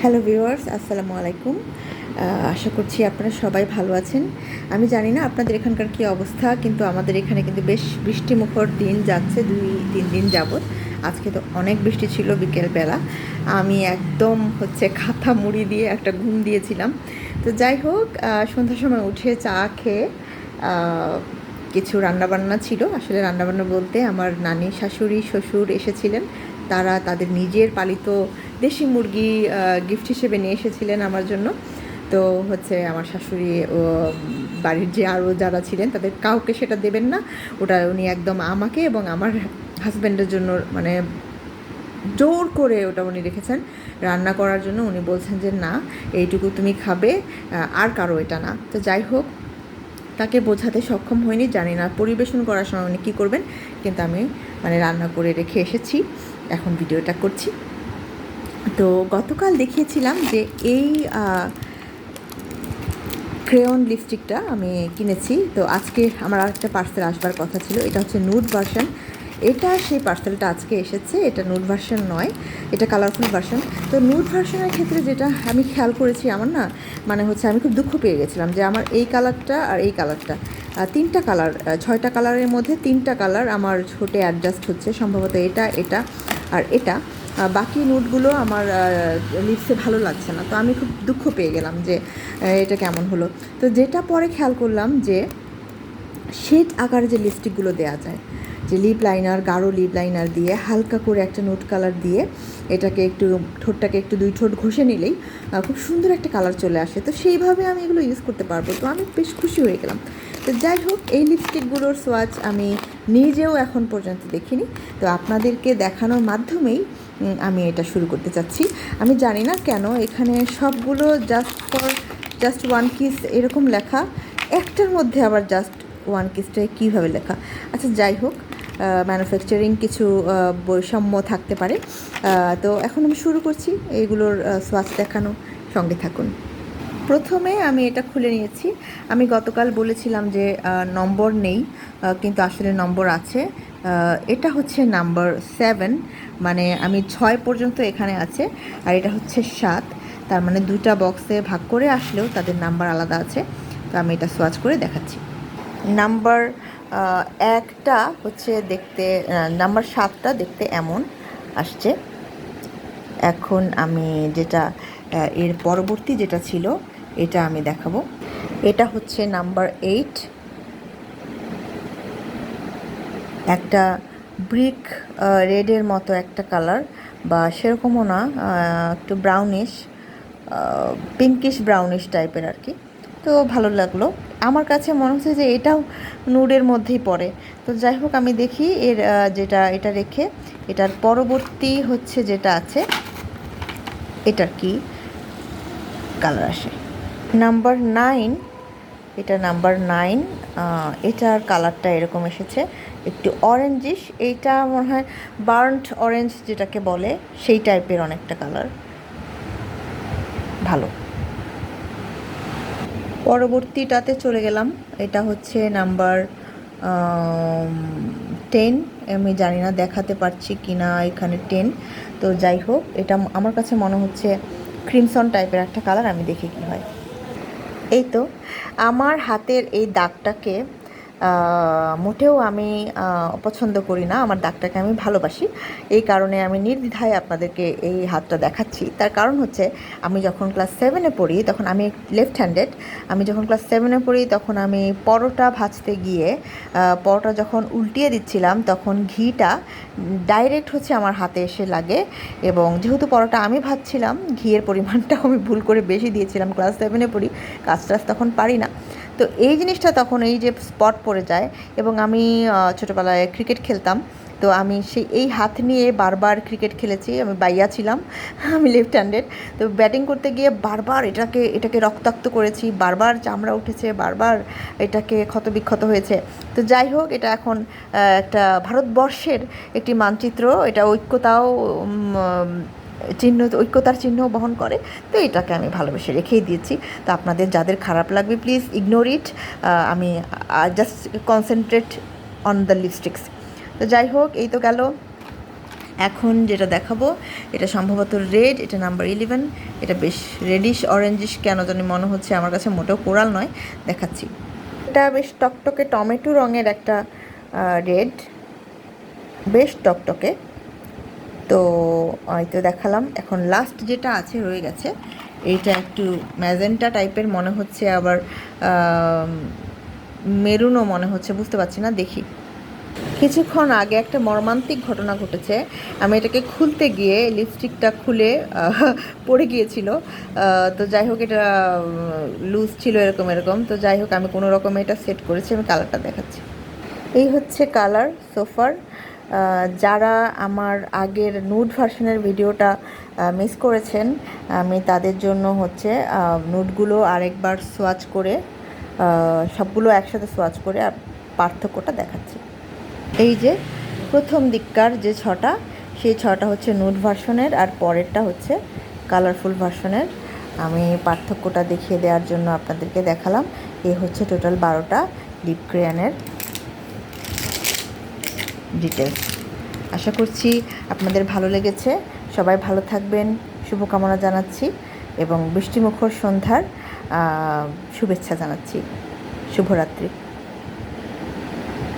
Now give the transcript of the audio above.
Hello viewers, আসসালামু আলাইকুম। আশা করছি আপনারা সবাই ভালো আছেন। আমি জানি না আপনাদের এখানকার কী অবস্থা, কিন্তু আমাদের এখানে কিন্তু বেশ বৃষ্টিমুখর দিন যাচ্ছে, 2-3 দিন যাবৎ। আজকে তো অনেক বৃষ্টি ছিল বিকেলবেলা। আমি একদম খাতা মুড়ি দিয়ে একটা ঘুম দিয়েছিলাম। তো যাই হোক, সন্ধ্যার সময় উঠে চা খেয়ে কিছু রান্নাবান্না ছিল। আসলে রান্নাবান্না বলতে আমার নানি, শাশুড়ি, শ্বশুর এসেছিলেন। তারা তাদের নিজের পালিত দেশি মুরগি গিফট হিসেবে নিয়ে এসেছিলেন আমার জন্য। তো আমার শাশুড়ি ও বাড়ির যে আরও যারা ছিলেন তাদের কাউকে সেটা দেবেন না। ওটা উনি একদম আমাকে এবং আমার হাজব্যান্ডের জন্য জোর করে ওটা উনি রেখেছেন রান্না করার জন্য। উনি বলছেন যে না, এইটুকু তুমি খাবে, আর কারো এটা না। তো যাই হোক, তাকে বোঝাতে সক্ষম হয়নি, জানি না পরিবেশন করার সময় উনি কী করবেন, কিন্তু আমি রান্না করে রেখে এসেছি, এখন ভিডিওটা করছি। তো গতকাল দেখিয়েছিলাম যে এই ক্রেয়ন লিপস্টিকটা আমি কিনেছি। তো আজকে আমার আরেকটা পার্সেল আসবার কথা ছিল, এটা হচ্ছে নুড ভার্সন। এটা সেই পার্সেলটা আজকে এসেছে। এটা নুড ভার্সন নয়, এটা কালারফুল ভার্সন। তো নুড ভার্সনের ক্ষেত্রে যেটা আমি খেয়াল করেছি, আমার না আমি খুব দুঃখ পেয়ে গেছিলাম যে আমার এই কালারটা আর এই কালারটা, 3টা কালার, 6টা কালারের মধ্যে 3টা কালার আমার ছোটে অ্যাডজাস্ট হচ্ছে, সম্ভবত এটা, এটা আর এটা। বাকি নুডগুলো আমার লিপসে ভালো লাগছে না। তো আমি খুব দুঃখ পেয়ে গেলাম যে এটা কেমন হলো। তো যেটা পরে খেয়াল করলাম যে শেড আকারে যে লিপস্টিকগুলো দেওয়া যায়, যে লিপ লাইনার, গাঢ় লিপ লাইনার দিয়ে হালকা করে একটা নুড কালার দিয়ে এটাকে একটু ঠোঁটটাকে একটু 2 ঠোঁট ঘষে নিলেই খুব সুন্দর একটা কালার চলে আসে। তো সেইভাবে আমি এগুলো ইউজ করতে পারবো। তো আমি বেশ খুশি হয়ে গেলাম। তো যাই হোক, এই লিপস্টিকগুলোর সোয়াচ আমি নিজেও এখন পর্যন্ত দেখিনি। তো আপনাদেরকে দেখানোর মাধ্যমেই আমি এটা শুরু করতে চাচ্ছি। আমি জানি না কেন এখানে সবগুলো জাস্ট 1 কিস এরকম লেখা, একটার মধ্যে আবার জাস্ট 1 কিসটায় কীভাবে লেখা। আচ্ছা, যাই হোক, ম্যানুফ্যাকচারিং কিছু বৈষম্য থাকতে পারে। তো এখন আমি শুরু করছি এইগুলোর সোয়াচ দেখানো, সঙ্গে থাকুন। প্রথমে আমি এটা খুলে নিয়েছি। আমি গতকাল বলেছিলাম যে নম্বর নেই, কিন্তু আসলে নম্বর আছে। এটা হচ্ছে নাম্বার 7, আমি 6 পর্যন্ত এখানে আছে, আর এটা হচ্ছে 7। তার 2টা বক্সে ভাগ করে আসলেও তাদের নাম্বার আলাদা আছে। তো আমি এটা সোয়াচ করে দেখাচ্ছি। নাম্বার 1টা দেখতে, নাম্বার 7টা দেখতে এমন আসছে। এখন আমি যেটা এর পরবর্তী যেটা ছিল এটা আমি দেখাবো। এটা হচ্ছে নাম্বার 8, একটা ব্রিক রেডের মতো একটা কালার, বা সেরকমও না, একটু ব্রাউনিশ, পিঙ্কিশ ব্রাউনিশ টাইপের আর কি। তো ভালো লাগলো, আমার কাছে মনে হচ্ছে যে এটাও নুডের মধ্যেই পড়ে। তো যাই হোক, আমি দেখি এর এটা রেখে এটার পরবর্তী যেটা আছে এটার কি কালার আসে। নাম্বার 9, এটা নাম্বার 9, এটার কালারটা এরকম এসেছে, একটু অরেঞ্জিশ। এইটা মনে হয় বার্নড অরেঞ্জ যেটাকে বলে, সেই টাইপের অনেকটা কালার, ভালো। পরবর্তীটাতে চলে গেলাম। এটা হচ্ছে নাম্বার 10। আমি জানি না দেখাতে পারছি কি না এখানে 10। তো যাই হোক, এটা আমার কাছে মনে হচ্ছে ক্রিমসন টাইপের একটা কালার, আমি দেখি কী হয়। এই তো আমার হাতের এই দাগটাকে মোটেও আমি অপছন্দ করি না, আমার দাগটাকে আমি ভালোবাসি। এই কারণে আমি নির্দ্বিধায় আপনাদেরকে এই হাতটা দেখাচ্ছি। তার কারণ আমি যখন ক্লাস 7-এ পড়ি, তখন আমি লেফট হ্যান্ডেড। আমি যখন ক্লাস 7-এ পড়ি তখন আমি পরোটা ভাজতে গিয়ে পরোটা যখন উল্টিয়ে দিচ্ছিলাম, তখন ঘিটা ডাইরেক্ট আমার হাতে এসে লাগে। এবং যেহেতু পরোটা আমি ভাজছিলাম, ঘিয়ের পরিমাণটা আমি ভুল করে বেশি দিয়েছিলাম। ক্লাস 7-এ পড়ি, কাজ তখন পারি না। তো এই জিনিসটা তখন এই যে স্পট পড়ে যায়। এবং আমি ছোটোবেলায় ক্রিকেট খেলতাম, তো আমি এই হাত নিয়ে বারবার ক্রিকেট খেলেছি। আমি বাইয়া ছিলাম, আমি লেফট হ্যান্ডেড। তো ব্যাটিং করতে গিয়ে বারবার এটাকে রক্তাক্ত করেছি, বারবার চামড়া উঠেছে, বারবার এটাকে ক্ষতবিক্ষত হয়েছে। তো যাই হোক, এটা এখন একটা ভারতবর্ষের একটি মানচিত্র, এটা ঐক্যতার চিহ্ন বহন করে। তো এটাকে আমি ভালোবেসে রেখেই দিয়েছি। তো আপনাদের যাদের খারাপ লাগবে, প্লিজ ইগনোর ইট। আমি জাস্ট কনসেন্ট্রেট অন দ্য লিপস্টিক্স। তো যাই হোক, এই তো গেল এখন যেটা দেখাবো এটা সম্ভবত রেড, এটা নাম্বার 11। এটা বেশ রেডিশ অরেঞ্জিশ কেন জানি মনে হচ্ছে, আমার কাছে মোটেও কোরাল নয়। দেখাচ্ছি, এটা বেশ টকটকে টমেটো রঙের একটা রেড, বেশ টকটকে। তো হয়তো দেখালাম। এখন লাস্ট যেটা আছে রয়ে গেছে, এইটা একটু ম্যাজেন্টা টাইপের মনে হচ্ছে, আবার মেরুনও মনে হচ্ছে, বুঝতে পারছি না, দেখি। কিছুক্ষণ আগে একটা মর্মান্তিক ঘটনা ঘটেছে। আমি এটাকে খুলতে গিয়ে লিপস্টিকটা খুলে পড়ে গিয়েছিল। তো যাই হোক, এটা লুজ ছিল এরকম এরকম। তো যাই হোক, আমি কোনো রকমে এটা সেট করেছি। আমি কালারটা দেখাচ্ছি। এই হচ্ছে কালার সোফার। যারা আমার আগের নুড ভার্সনের ভিডিওটা মিস করেছেন, আমি তাদের জন্য হচ্ছে নুডগুলো আরেকবার সোয়াচ করে, সবগুলো একসাথে সোয়াচ করে পার্থক্যটা দেখাচ্ছি। এই যে প্রথম দিককার যে ছটা, সেই ছটা হচ্ছে নুড ভার্সনের, আর পরেরটা হচ্ছে কালারফুল ভার্সনের। আমি পার্থক্যটা দেখিয়ে দেওয়ার জন্য আপনাদেরকে দেখালাম। এই হচ্ছে টোটাল 12টা লিপ ক্রেয়নের ডিটেলস। আশা করছি আপনাদের ভালো লেগেছে। সবাই ভালো থাকবেন, শুভকামনা জানাচ্ছি, এবং বৃষ্টিমুখর সন্ধ্যার শুভেচ্ছা জানাচ্ছি। শুভরাত্রি।